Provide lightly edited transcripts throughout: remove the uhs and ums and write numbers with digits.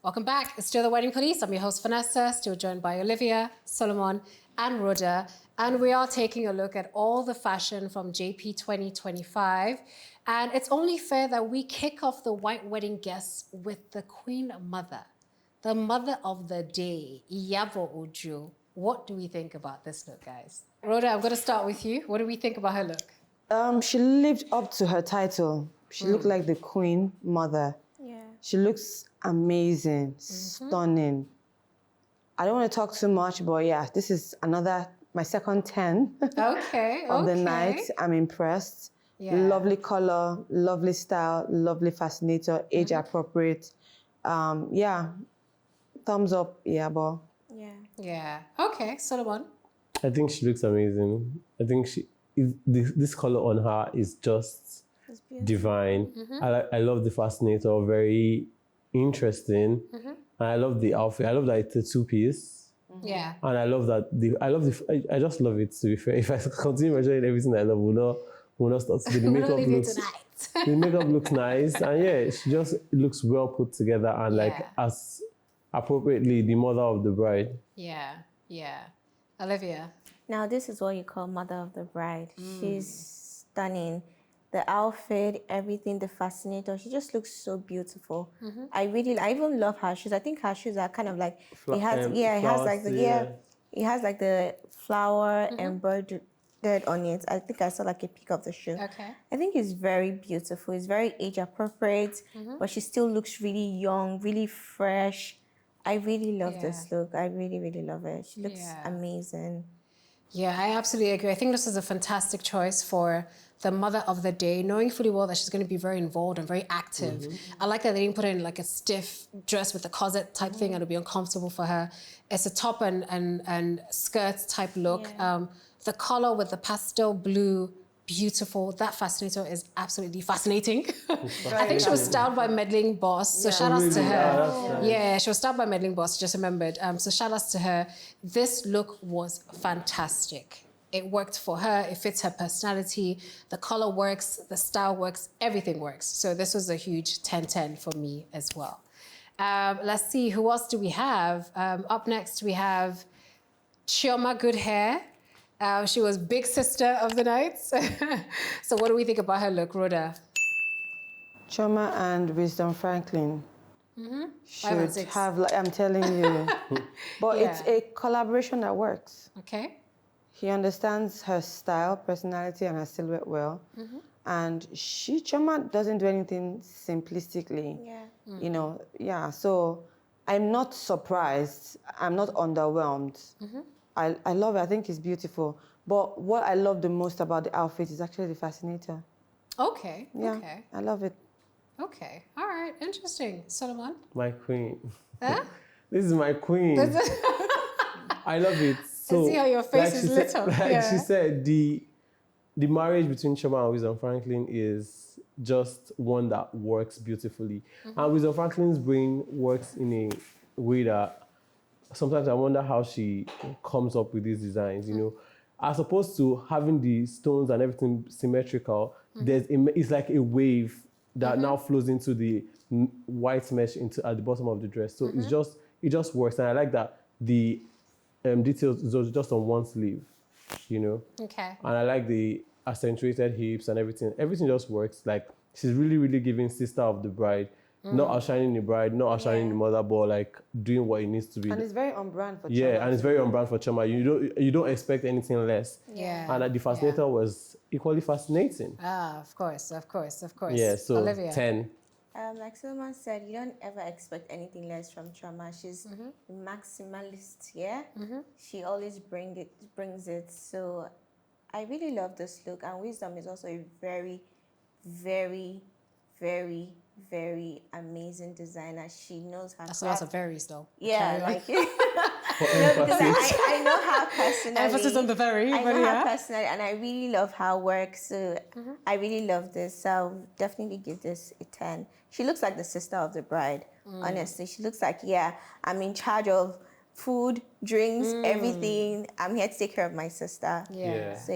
Welcome back. It's still the Wedding Police. I'm your host, Vanessa, still joined by Olivia, Solomon, and Rhoda. And we are taking a look at all the fashion from JP 2025. And it's only fair that we kick off the white wedding guests with the Queen Mother, the mother of the day, Iyabo Ojo. What do we think about this look, guys? Rhoda, I'm going to start with you. What do we think about her look? She lived up to her title. She looked like the Queen Mother. Yeah. She looks amazing, stunning. I don't want to talk too much, but yeah, this is my second 10 of the night. I'm impressed. Yeah. Lovely color, lovely style, lovely fascinator, age appropriate. Yeah, thumbs up, yeah, but. Yeah. Yeah. Okay, Solomon. I think she looks amazing. I think this color on her is just divine. I love the fascinator, very interesting. And I love the outfit. I love that it's a two-piece. Yeah. And I love that I just love it, to be fair. If I continue measuring everything I love, we'll not start to do the makeup looks the makeup looks nice. And yeah, she just looks well put together and like as appropriately the mother of the bride. Yeah. Yeah. Olivia. Now, this is what you call mother of the bride. She's stunning. The outfit, everything, the fascinator. She just looks so beautiful. I even love her shoes. I think her shoes are kind of like, it has like the flower embroidered on it. I think I saw like a pic of the shoe. Okay. I think it's very beautiful. It's very age appropriate, but she still looks really young, really fresh. I really love this look. I really, really love it. She looks amazing. Yeah, I absolutely agree. I think this is a fantastic choice for the mother of the day, knowing fully well that she's going to be very involved and very active. I like that they didn't put her in like a stiff dress with a corset type thing and it'll be uncomfortable for her. It's a top and skirt type look. Yeah. The color with the pastel blue, beautiful. That fascinator is absolutely fascinating. I think she was styled by Meddling Boss, so shout outs to her. Yeah, she was styled by Meddling Boss, just remembered. So shout outs to her. This look was fantastic. It worked for her, it fits her personality, the color works, the style works, everything works. So this was a huge 10-10 for me as well. Let's see, who else do we have? Up next we have Chioma Good Hair. She was big sister of the night. So what do we think about her look, Rhoda? Choma and Wisdom Franklin should have, like, I'm telling you. But it's a collaboration that works. Okay. He understands her style, personality, and her silhouette well. And Choma doesn't do anything simplistically. Yeah. So I'm not surprised. I'm not underwhelmed. I love it. I think it's beautiful. But what I love the most about the outfit is actually the fascinator. Okay. Yeah, Okay. I love it. Okay. All right. Interesting. Solomon? My queen. Huh? This is my queen. I love it. So, I see how your face is lit up. She said, the marriage between Choma and Wisdom Franklin is just one that works beautifully. And Wisdom Franklin's brain works in a way that sometimes I wonder how she comes up with these designs, As opposed to having the stones and everything symmetrical, it's like a wave that now flows into the white mesh at the bottom of the dress. So it just works. And I like that the details is just on one sleeve, Okay. And I like the accentuated hips and everything. Everything just works. Like, she's really, really giving sister of the bride. Not outshining the bride, not outshining the mother, but like doing what it needs to be. And it's very on brand for Choma. Yeah, and it's very on brand for Choma. You don't expect anything less. Yeah. And the fascinator was equally fascinating. Of course. Yeah, so Olivia. 10. Like Solomon said, you don't ever expect anything less from Choma. She's maximalist, yeah? She always brings it. So I really love this look. And Wisdom is also a very, very, very, very amazing designer. She knows how That's lots of varies, though. Yeah, like Emphasis. I know her personally. Emphasis on the very, I but know yeah. her personally, and I really love her work. So I really love this. So I'll definitely give this a 10. She looks like the sister of the bride. Honestly, she looks like, I'm in charge of food, drinks, everything. I'm here to take care of my sister. Yeah. So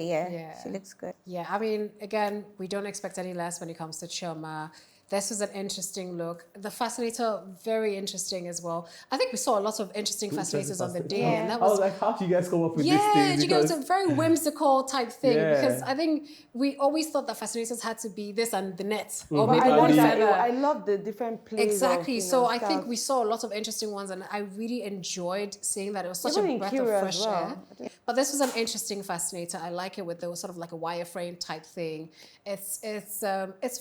she looks good. Yeah, I mean, again, we don't expect any less when it comes to Chioma. This was an interesting look. The fascinator, very interesting as well. I think we saw a lot of interesting fascinators on the day. Yeah. And that I was like, how do you guys come up with these things? you know, it's a very whimsical type thing because Yeah. I think we always thought that fascinators had to be this and the net or But maybe I one love that. feather. I love the different plays. Exactly. Of, So I think stuff. we saw a lot of interesting ones, and I really enjoyed seeing that. It was such Even a in breath Kira of as fresh well. air. But this was an interesting fascinator. I like it with the sort of like a wireframe type thing. It's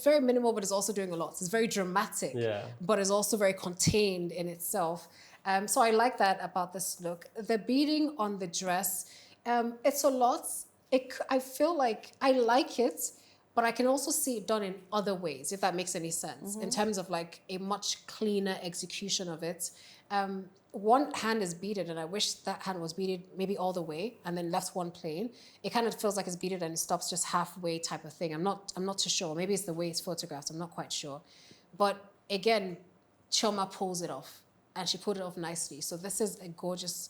very minimal, but it's also doing a lot. It's very dramatic, but it's also very contained in itself. So I like that about this look. The beading on the dress, it's a lot. I feel like I like it, but I can also see it done in other ways, if that makes any sense, in terms of like a much cleaner execution of it. One hand is beaded, and I wish that hand was beaded maybe all the way and then left one plain. It kind of feels like it's beaded and it stops just halfway type of thing. I'm not too sure. Maybe it's the way it's photographed. I'm not quite sure. But again, Chioma pulls it off, and she pulled it off nicely. So this is a gorgeous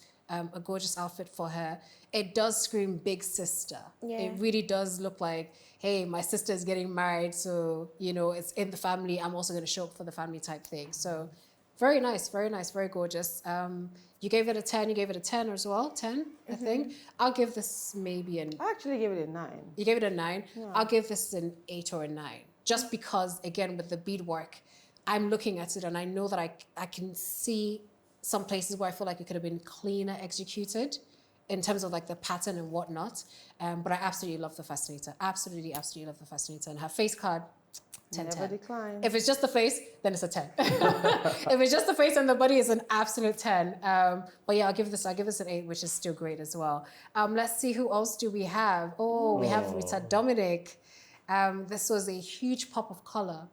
outfit for her. It does scream big sister. Yeah. It really does look like, hey, my sister is getting married, so you know it's in the family. I'm also going to show up for the family type thing. So very nice, very gorgeous. You gave it a 10. You gave it a 10 as well. 10, I think. I'll give this maybe an. I actually gave it a 9. You gave it a 9. Yeah. I'll give this an 8 or a 9, just because again with the beadwork, I'm looking at it and I know that I can see some places where I feel like it could have been cleaner executed in terms of like the pattern and whatnot. But I absolutely love the fascinator. Absolutely love the fascinator. And her face card, 10, Never 10. decline. If it's just the face, then it's a 10. If it's just the face and the body, it's an absolute 10. But yeah, I'll give this an 8, which is still great as well. Let's see, who else do we have? We have Rita Dominic. This was a huge pop of color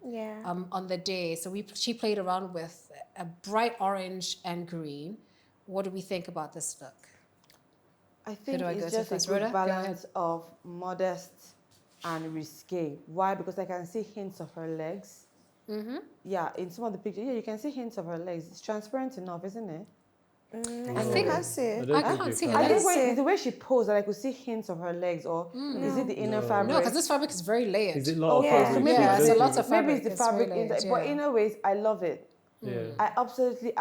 on the day. So she played around with a bright orange and green. What do we think about this look? I think it's just a good balance of modest and risque. Why? Because I can see hints of her legs. Mm-hmm. Yeah, in some of the pictures, you can see hints of her legs. It's transparent enough, isn't it? I think I see it. I can't see her I legs. think the way she posed, I could see hints of her legs, or is it the inner fabric? No, because this fabric is very layered. Is it lot of fabric? So maybe it's a lot of fabric. Maybe it's the fabric, but in a ways, I love it. Yeah. I absolutely.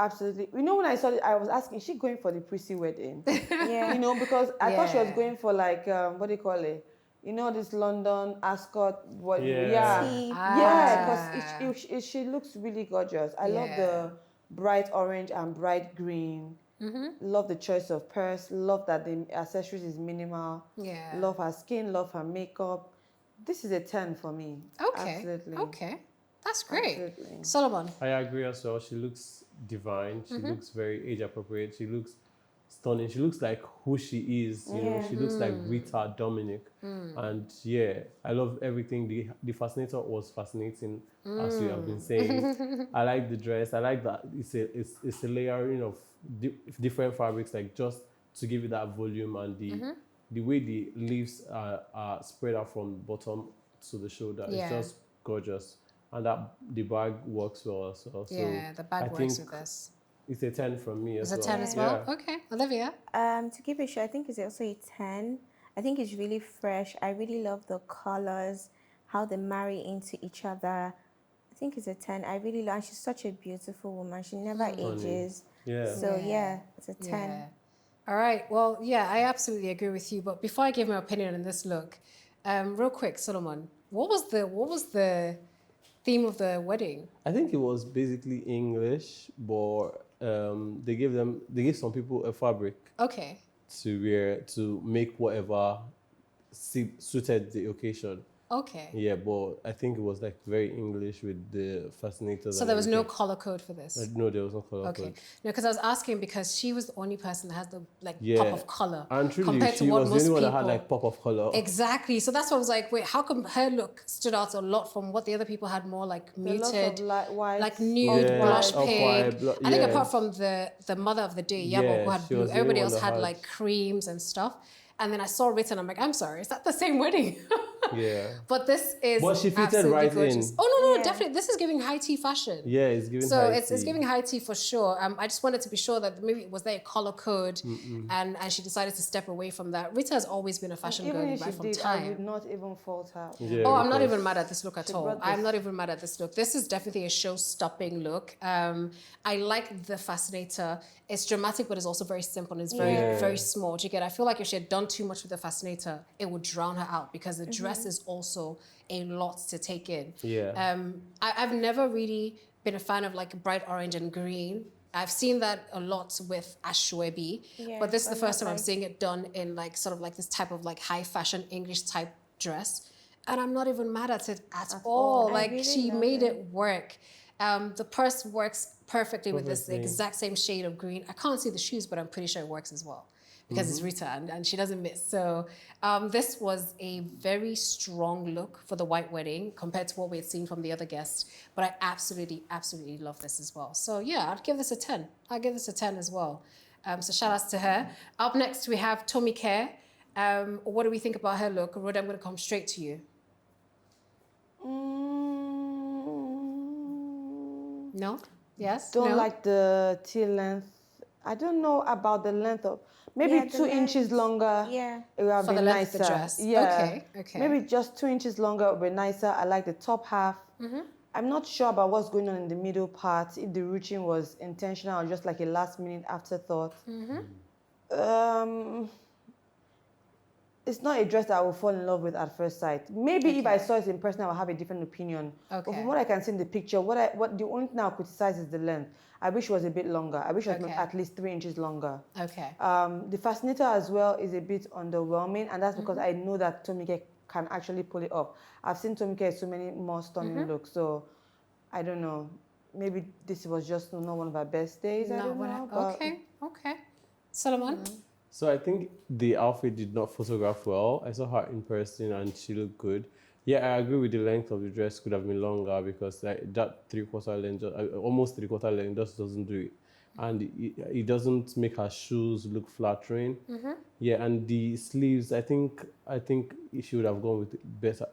You know, when I saw it, I was asking, is she going for the Prissy wedding? Yeah. You know, because I thought she was going for like, what do you call it? You know, this London ascot. Because she looks really gorgeous. I love the bright orange and bright green. Mm-hmm. Love the choice of purse. Love that the accessories is minimal. Yeah. Love her skin. Love her makeup. This is a 10 for me. Okay. Absolutely. Okay. That's great. Absolutely. Solomon. I agree as well. She looks divine. She looks very age appropriate. She looks stunning. She looks like who she is. You know, she looks like Rita Dominic. And I love everything. The fascinator was fascinating, as we have been saying. I like the dress. I like that it's a layering of different fabrics, like just to give it that volume, and the way the leaves are spread out from bottom to the shoulder. It's just gorgeous. And that the bag works well as well. Yeah, the bag works with this. It's a 10 from me as well. It's a 10 as well? Yeah. Okay. Olivia? To give it a shot, I think it's also a 10. I think it's really fresh. I really love the colors, how they marry into each other. I think it's a 10. I really love, she's such a beautiful woman. She never ages. Yeah. So it's a 10. Yeah. All right. Well, I absolutely agree with you. But before I give my opinion on this look, real quick, Solomon, what was the theme of the wedding? I think it was basically English, but they gave some people a fabric to wear to make whatever suited the occasion. Okay. Yeah, but I think it was like very English with the fascinators. So there was no color code for this? No, there was no color code. Okay. No, because I was asking because she was the only person that has the pop of color. And truly, compared she to what was most the only one people that had like pop of color. Exactly. So that's why I was like, wait, how come her look stood out a lot from what the other people had more like muted, like nude, blush pink. I think apart from the mother of the day, Yabo, who had blue, everybody else had like creams and stuff. And then I saw Rita and I'm like, I'm sorry, is that the same wedding? Yeah. But this is But she fitted absolutely right gorgeous. in. Oh, no, definitely. This is giving high tea fashion. Yeah, it's giving So high it's tea. giving high tea for sure. I just wanted to be sure that maybe was there a color code, and she decided to step away from that. Rita has always been a fashion girl right from time. I would not even fault her. Yeah, Oh, I'm not because even mad at this look at all. I'm not even mad at this look. This is definitely a show-stopping look. I like the fascinator. It's dramatic, but it's also very simple and it's very small. Do you get? I feel like if she had done too much with the fascinator, it would drown her out because the dress is also a lot to take in. Yeah. I've never really been a fan of like bright orange and green. I've seen that a lot with Ashwebi, but this is the first time I'm seeing it done in like sort of like this type of like high fashion English type dress. And I'm not even mad at it at all. Like really she made it work. The purse works perfectly with this exact same shade of green. I can't see the shoes, but I'm pretty sure it works as well because it's Rita and she doesn't miss. So this was a very strong look for the white wedding compared to what we had seen from the other guests. But I absolutely, absolutely love this as well. So yeah, I'd give this a 10. I'd give this a 10 as well. So shout outs to her. Up next, we have Tommy Care. What do we think about her look? Rhoda, I'm going to come straight to you. No? Yes? Don't like the T length. I don't know about the length of maybe 2 inches longer. Yeah. It would have For been the length nicer. of the dress. Yeah. Okay. Maybe just 2 inches longer would be nicer. I like the top half. I'm not sure about what's going on in the middle part, if the ruching was intentional or just like a last minute afterthought. It's not a dress that I will fall in love with at first sight. Maybe if I saw it in person, I would have a different opinion. But from what I can see in the picture, what the only thing I'll criticize is the length. I wish it was a bit longer. I wish it was at least 3 inches longer. Okay. The fascinator as well is a bit underwhelming, and that's because I know that Tomike can actually pull it off. I've seen Tomike in so many more stunning looks, so I don't know. Maybe this was just not one of her best days. I don't know. Okay. Solomon? So I think the outfit did not photograph well. I saw her in person and she looked good. Yeah, I agree with the length of the dress could have been longer because like that 3/4 length, almost 3/4 length, just doesn't do it. And it doesn't make her shoes look flattering. Yeah, and the sleeves, I think she would have gone with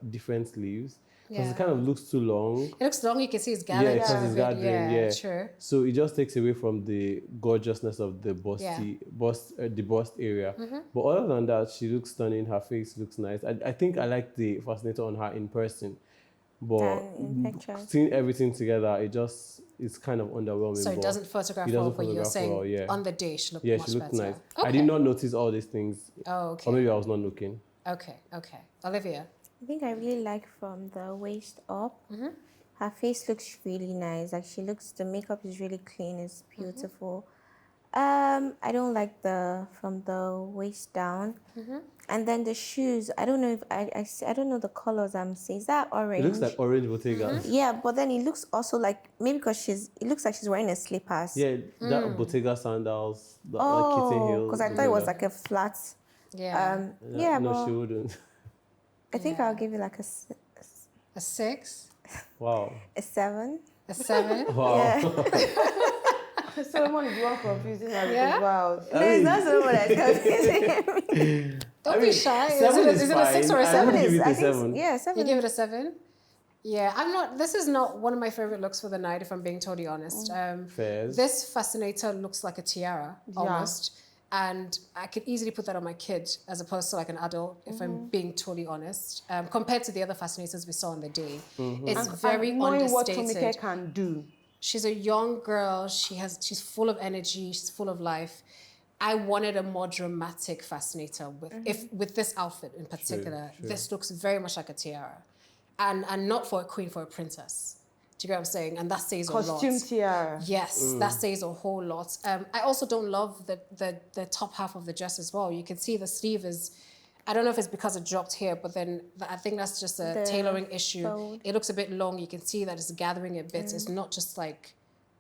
different sleeves. Because it kind of looks too long. It looks long, you can see it's gathering. Yeah, because it's gathering, yeah. True. So it just takes away from the gorgeousness of the the bust area. But other than that, she looks stunning. Her face looks nice. I think I like the fascinator on her in person. But seeing everything together, it's kind of underwhelming. So it doesn't photograph well, but you're saying on the day she looked much better. Yeah, she looked nice. Okay. I did not notice all these things. Oh, okay. Or maybe I was not looking. Okay. Olivia? I think I really like from the waist up. Her face looks really nice. Like the makeup is really clean. It's beautiful. I don't like from the waist down. And then the shoes, I don't know if I don't know the colors I'm seeing. Is that orange? It looks like orange Bottega. Yeah, but then it looks also like, maybe because it looks like she's wearing a slippers. Yeah, that Bottega sandals, like kitten heels. Because I thought it was like a flat. Yeah. No, she wouldn't. I think I'll give it like a 6? Wow. A 7. A 7? Wow. Yeah. Solomon is one confusing her with vows. No, it's not Solomon that's confusing. Don't be shy. Is it a 6 or a 7? I think, yeah, 7. You give it a 7? Yeah, this is not one of my favorite looks for the night, if I'm being totally honest. This fascinator looks like a tiara, almost. And I could easily put that on my kid as opposed to like an adult, if I'm being totally honest. Compared to the other fascinators we saw on the day. It's very understated. What Tomike can do. She's a young girl. She's full of energy. She's full of life. I wanted a more dramatic fascinator with this outfit in particular. True. This looks very much like a tiara. And not for a queen, for a princess. Do you get what I'm saying? And that says a lot. Costume tiara. Yes, that says a whole lot. I also don't love the top half of the dress as well. You can see the sleeve is, I don't know if it's because it dropped here, but then I think that's just a tailoring issue. Fold. It looks a bit long. You can see that it's gathering a bit. It's not just like,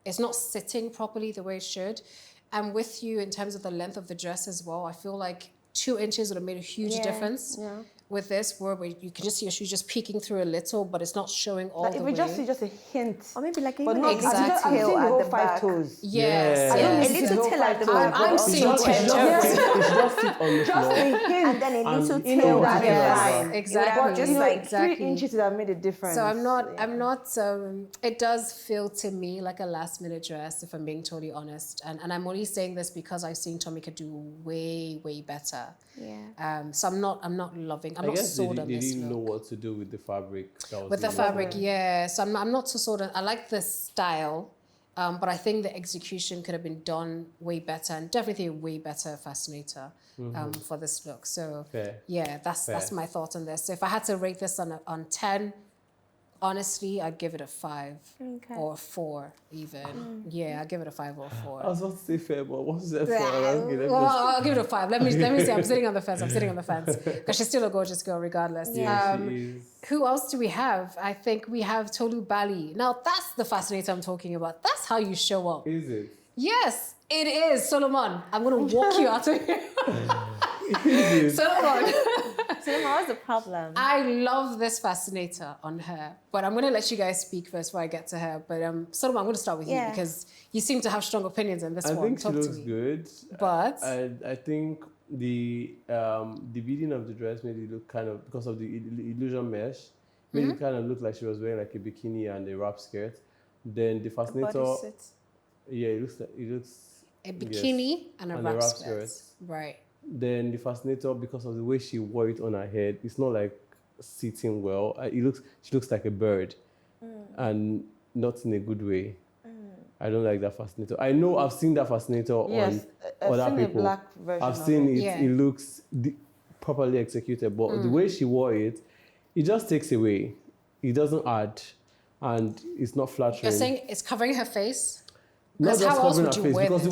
it's not sitting properly the way it should. I'm with you in terms of the length of the dress as well. I feel like 2 inches would have made a huge difference. with this, where you can just see your shoe just peeking through a little, but it's not showing all like the if way. we just see just a hint, Or maybe like but even not a little exactly. tail I'm seeing the whole at the 5 back. toes. Yes, I don't yes. need A to see the little whole tail at 5 the toes. back. I'm but also seeing just- pictures. It should just sit on the Just floor. a hint. And then a little And- tail that at would the be back. fine. Exactly. It would have just like exactly. 3 inches would have made a difference. So I'm not, it does feel to me like a last minute dress, if I'm being totally honest. And I'm only saying this because I've seen Tomika do way, way better. Yeah. So I'm not loving, I'm I not guess sold they on this didn't know look. what to do with the fabric. That was With the problem. fabric, yeah. So I'm not too sold on, I like the style, but I think the execution could have been done way better, and definitely a way better fascinator for this look. So Fair. yeah, that's my thought on this. So if I had to rate this on 10, honestly, I'd give it a 5 or a 4 even. Yeah, I'd give it a 5 or a 4. I was about to say fair, but what's that for? Well, I'll give it a 5. Let me see. I'm sitting on the fence. Because she's still a gorgeous girl, regardless. Yeah, she is. Who else do we have? I think we have Tolu Bali. Now that's the fascinator I'm talking about. That's how you show up. Is it? Yes, it is, Solomon. I'm gonna walk you out of here. Is it? Solomon. So what's the problem? I love this fascinator on her, but I'm gonna let you guys speak first before I get to her. But Solomon, I'm gonna start with you because you seem to have strong opinions on this I one. think she Talk to looks me. good. But I think the beading of the dress made it look kind of, because of the illusion mesh, made it kind of look like she was wearing like a bikini and a wrap skirt. Then the fascinator, Bodysuit. yeah, it looks a bikini and a wrap skirt. skirt. Right. Then the fascinator, because of the way she wore it on her head, it's not like sitting well. She looks like a bird, and not in a good way. I don't like that fascinator. I know I've seen that fascinator on other seen people. a black version I've seen it. Yeah. It looks properly executed, but the way she wore it, it just takes away. It doesn't add, and it's not flattering. You're saying it's covering her face? Not Because just how else covering would her you face, wear because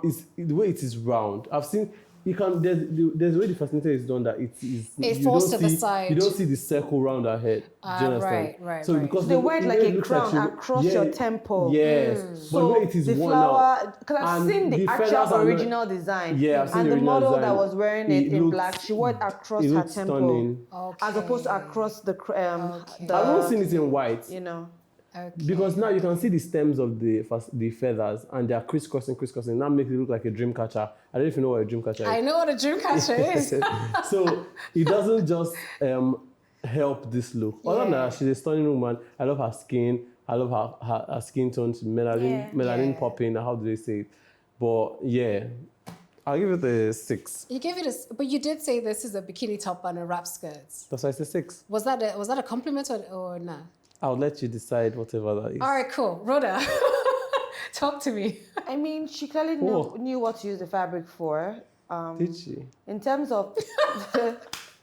this? the way it is round. I've seen. You can there's a way the fascinator is done that it is. It you falls don't to the see- side. You don't see the circle round her head. Do you understand? right. So because They wear it like a looks crown she- across your temple. Yes, but the So way it is the worn flower, out. because I've and seen the feathers actual are not- original design. Yeah, I've seen and the the original model design. that was wearing it in looks- black, she wore it across it her looks temple, stunning. as opposed to across the Okay. I've not seen it in white. you know. Okay. Because now you can see the stems of the feathers, and they are crisscrossing. Now makes it look like a dream catcher. I don't even know what a dream catcher is. I know what a dream catcher is. So it doesn't just help this look. Other than that, she's a stunning woman. I love her skin. I love her skin tone, melanin popping. How do they say it? But yeah, I'll give it a 6. You gave it but you did say this is a bikini top and a wrap skirt. That's why I say 6. Was that a compliment or nah? I'll let you decide whatever that is. All right, cool. Rhoda, talk to me. I mean, she clearly knew what to use the fabric for. Did she? In terms of the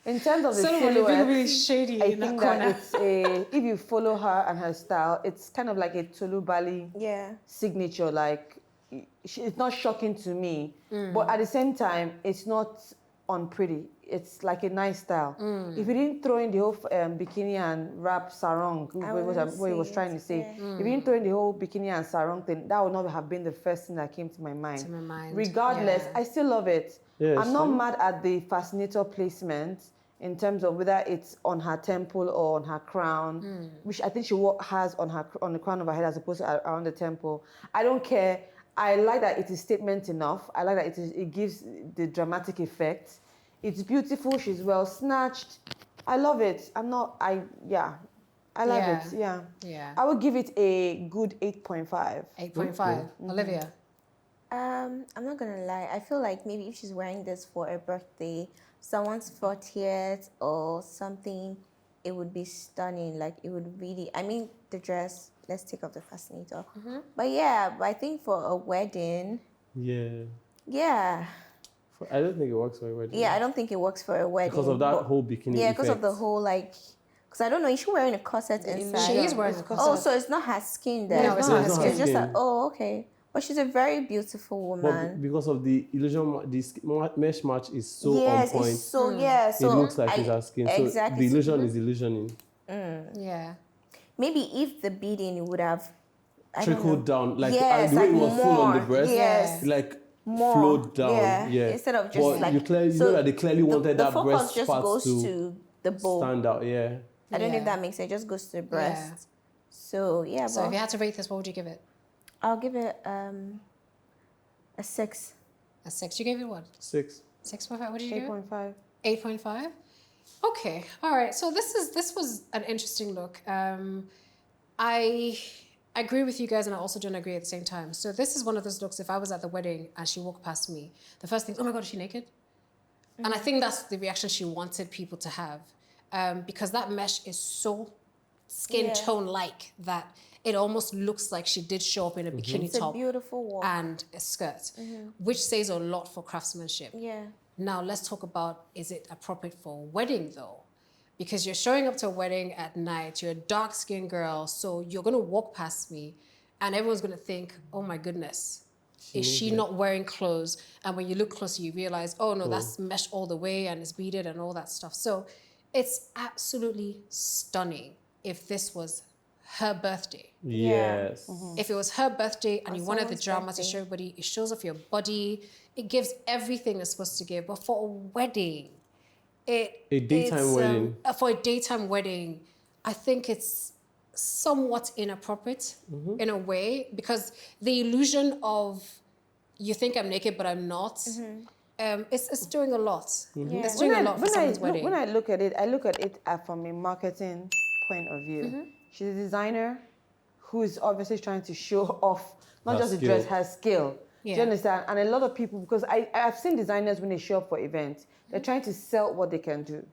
Solomon, you're being silhouette, really shady I in that think corner. that if you follow her and her style, it's kind of like a Tolu Bali signature. Like, it's not shocking to me, but at the same time, it's not unpretty. It's like a nice style. If you didn't throw in the whole bikini and wrap sarong, what he was trying to say, if you didn't throw in the whole bikini and sarong thing, that would not have been the first thing that came to my mind. Regardless, I still love it. Yeah, I'm not mad at the fascinator placement in terms of whether it's on her temple or on her crown, which I think she has on the crown of her head as opposed to around the temple. I don't care. I like that it is statement enough. I like that it gives the dramatic effect. It's beautiful. She's well snatched. I love it. I love it. Yeah. I would give it a good 8.5. 8.5. Olivia. I'm not gonna lie. I feel like maybe if she's wearing this for a birthday, someone's 40th or something, it would be stunning. Like it would really. I mean, the dress. Let's take off the fascinator. But yeah, I think for a wedding. Yeah. I don't think it works for a wedding. Yeah, I don't think it works for a wedding. Because of that whole bikini Yeah, because of the effect. whole because I don't know, is she wearing a corset inside? She is wearing a corset. Oh, so it's not her skin then. No, it's not her skin. It's just like, oh, okay. But she's a very beautiful woman. But because of the illusion, the mesh match is so yes, on point. it's so so it looks like it's her skin. Exactly. So the illusion is illusioning. Yeah. Maybe if the beading would have Trickled down, like yes, the way like it was full on the more, breast, yes. like more flowed down. Yeah. Instead of just but like you know that they clearly wanted the that focus breast just part goes to to the bow. Stand out, yeah. I don't know if that makes sense. It just goes to the breast. Yeah. So yeah. So if you had to rate this, what would you give it? I'll give it a 6. A 6. You gave it what? 6. 6.5. What did you give it? 8.5. 8.5. Okay. All right. So this was an interesting look. I agree with you guys, and I also don't agree at the same time. So this is one of those looks. If I was at the wedding and she walked past me, the first thing, oh my God, is she naked? And I think that's the reaction she wanted people to have, because that mesh is so skin tone like that it almost looks like she did show up in a bikini top. It's a beautiful walk. And a skirt, which says a lot for craftsmanship. Yeah. Now let's talk about, is it appropriate for a wedding though? Because you're showing up to a wedding at night, you're a dark-skinned girl, so you're gonna walk past me and everyone's gonna think, oh my goodness, is she not wearing clothes? And when you look closer, you realize, oh no, that's mesh all the way and it's beaded and all that stuff. So it's absolutely stunning if this was her birthday. Yes. If it was her birthday and you wanted the drama to show everybody, it shows off your body, it gives everything it's supposed to give. But for a wedding, a daytime wedding. For a daytime wedding, I think it's somewhat inappropriate in a way, because the illusion of you think I'm naked but I'm not, it's doing a lot. It's doing a lot for someone's wedding. When I look at it from a marketing point of view. She's a designer who is obviously trying to show off, not just the dress, her skill. Do you understand? And a lot of people, because I've seen designers when they show up for events, they're trying to sell what they can do.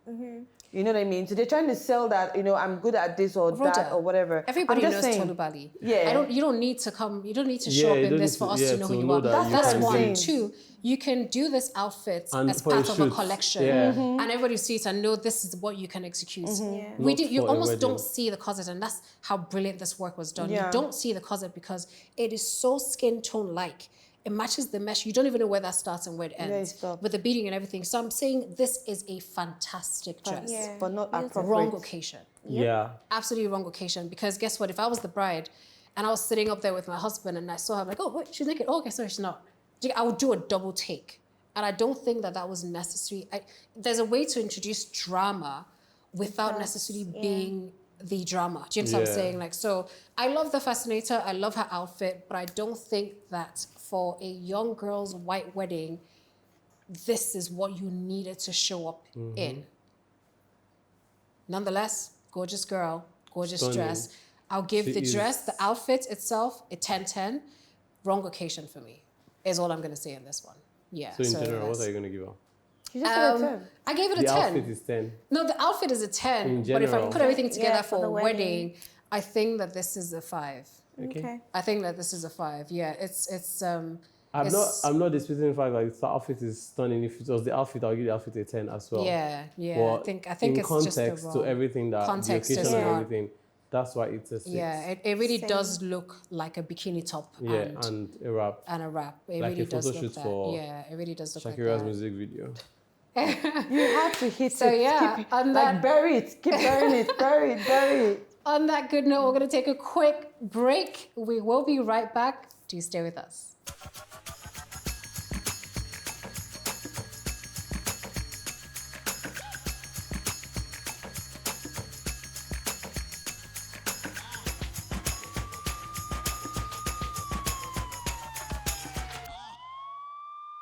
You know what I mean? So they're trying to sell that, I'm good at this or that or whatever. Everybody knows Tolu Bali. Yeah. You don't need to come, you don't need to show up in this for us to know who you are. That's one. Two, you can do this outfit as part of a collection. And everybody sees and know this is what you can execute. You almost don't see the closet, and that's how brilliant this work was done. You don't see the closet because it is so skin tone like. It matches the mesh. You don't even know where that starts and where it ends. With the beading and everything. So I'm saying this is a fantastic dress. But not appropriate. Wrong occasion. Yeah. Absolutely wrong occasion. Because guess what? If I was the bride and I was sitting up there with my husband and I saw her, I'm like, oh, wait, she's naked. Oh, okay, sorry, she's not. I would do a double take. And I don't think that was necessary. There's a way to introduce drama without necessarily being the drama. Do you understand what I'm saying? So I love the fascinator. I love her outfit, but I don't think that for a young girl's white wedding, this is what you needed to show up in. Nonetheless, gorgeous girl, gorgeous dress. I'll give the outfit itself, a 10/10. Wrong occasion for me, is all I'm going to say in this one. Yeah. So in general, what are you going to give her? You just said a 10. I gave it a 10. The outfit is 10. No, the outfit is a 10. In general. But if I put everything together for a wedding, I think that this is a 5. Okay. I think that this is a 5. Yeah, I'm not disputing the fact that the outfit is stunning. If it was the outfit, I'll give the outfit a 10 as well. Yeah. But I think in it's context just the wrong. to everything that Context the occasion is and not. everything, that's why it's a 6. Yeah, it really does look like a bikini top. And a wrap. And a wrap. It like really a does photo look shoot that. for It really does look Shakira's like that. music video. You have to hit So it. Bury it. Keep burying it. Bury it. On that good note, we're going to take a quick break. We will be right back. Do stay with us.